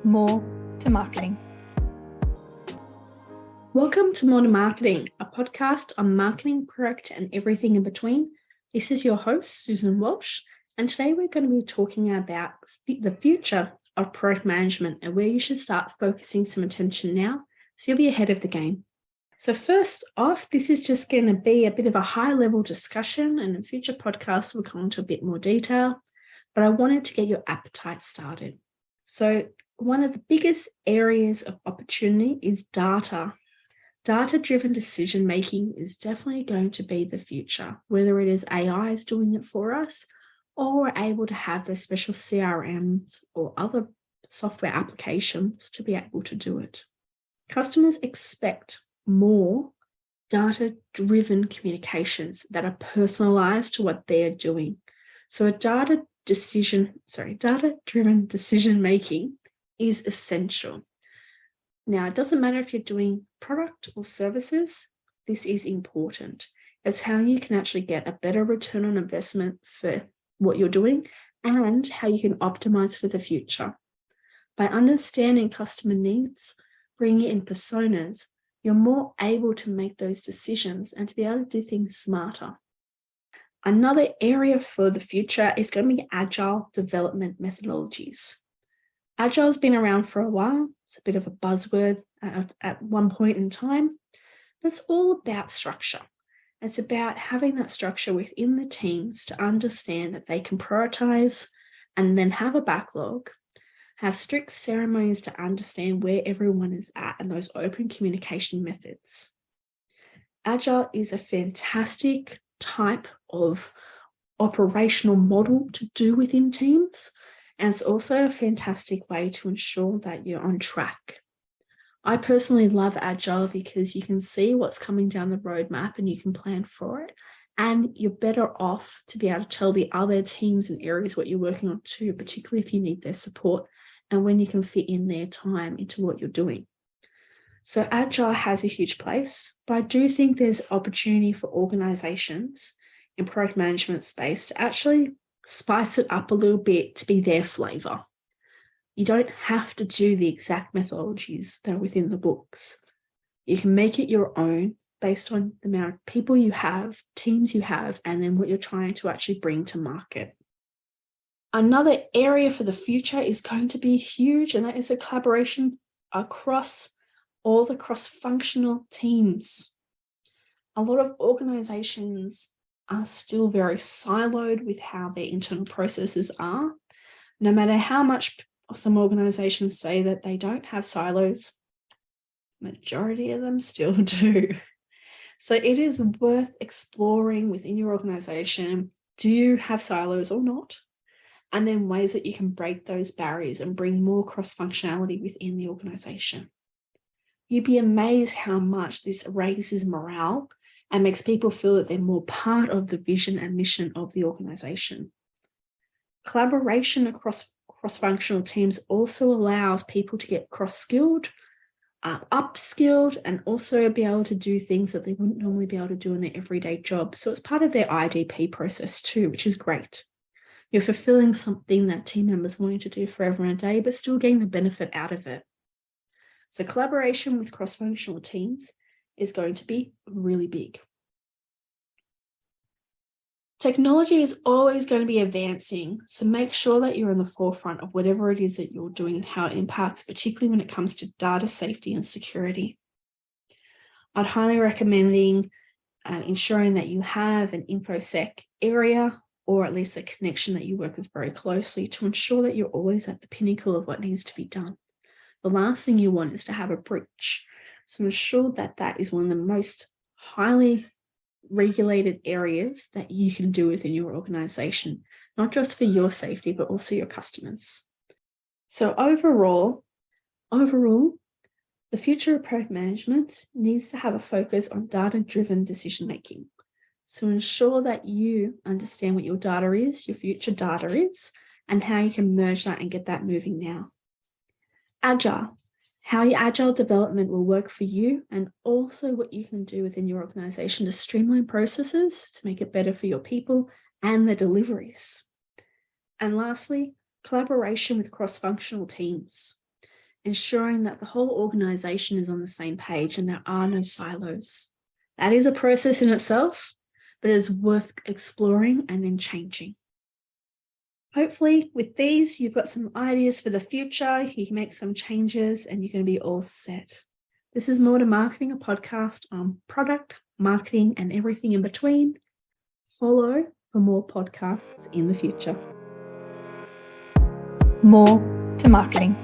more to marketing. Welcome to More2Marketing, a podcast on marketing, product, and everything in between. This is your host, Susan Walsh, and today we're going to be talking about the future of product management and where you should start focusing some attention now so you'll be ahead of the game. So first off, this is just going to be a bit of a high-level discussion, and in future podcasts we'll go into a bit more detail, but I wanted to get your appetite started. So one of the biggest areas of opportunity is data. Data-driven decision-making is definitely going to be the future, whether it is AI is doing it for us or we're able to have those special CRMs or other software applications to be able to do it. Customers expect more data-driven communications that are personalized to what they're doing. So a data-driven decision-making is essential. Now, it doesn't matter if you're doing product or services, this is important. It's how you can actually get a better return on investment for what you're doing and how you can optimize for the future. By understanding customer needs, bringing in personas, you're more able to make those decisions and to be able to do things smarter. Another area for the future is going to be agile development methodologies. Agile's been around for a while. It's a bit of a buzzword at one point in time, but it's all about structure. It's about having that structure within the teams to understand that they can prioritize and then have a backlog, have strict ceremonies to understand where everyone is at and those open communication methods. Agile is a fantastic type of operational model to do within teams. And it's also a fantastic way to ensure that you're on track. I personally love Agile because you can see what's coming down the roadmap and you can plan for it. And you're better off to be able to tell the other teams and areas what you're working on too, particularly if you need their support and when you can fit in their time into what you're doing. So Agile has a huge place, but I do think there's opportunity for organizations in product management space to actually spice it up a little bit to be their flavor. You don't have to do the exact methodologies that are within the books. You can make it your own based on the amount of people you have, teams you have, and then what you're trying to actually bring to market. Another area for the future is going to be huge, and that is a collaboration across all the cross-functional teams. A lot of organizations are still very siloed with how their internal processes are. No matter how much some organizations say that they don't have silos, majority of them still do. So it is worth exploring within your organization, do you have silos or not? And then ways that you can break those barriers and bring more cross-functionality within the organization. You'd be amazed how much this raises morale and makes people feel that they're more part of the vision and mission of the organization. Collaboration across cross-functional teams also allows people to get cross-skilled, upskilled, and also be able to do things that they wouldn't normally be able to do in their everyday job. So it's part of their IDP process too, which is great. You're fulfilling something that team members wanting to do forever and a day, but still getting the benefit out of it. So collaboration with cross-functional teams is going to be really big. Technology is always going to be advancing, so make sure that you're in the forefront of whatever it is that you're doing and how it impacts, particularly when it comes to data safety and security. I'd highly recommend ensuring that you have an InfoSec area or at least a connection that you work with very closely to ensure that you're always at the pinnacle of what needs to be done. The last thing you want is to have a breach. So ensure that that is one of the most highly regulated areas that you can do within your organization, not just for your safety, but also your customers. So overall, the future of product management needs to have a focus on data-driven decision-making. So ensure that you understand what your data is, your future data is, and how you can merge that and get that moving now. Agile. How your agile development will work for you and also what you can do within your organization to streamline processes to make it better for your people and the deliveries. And lastly, collaboration with cross-functional teams. ensuring that the whole organization is on the same page and there are no silos. That is a process in itself, but it is worth exploring and then changing. Hopefully with these, you've got some ideas for the future, you can make some changes and you're going to be all set. This is More to Marketing, a podcast on product, marketing, and everything in between. Follow for more podcasts in the future. More to Marketing.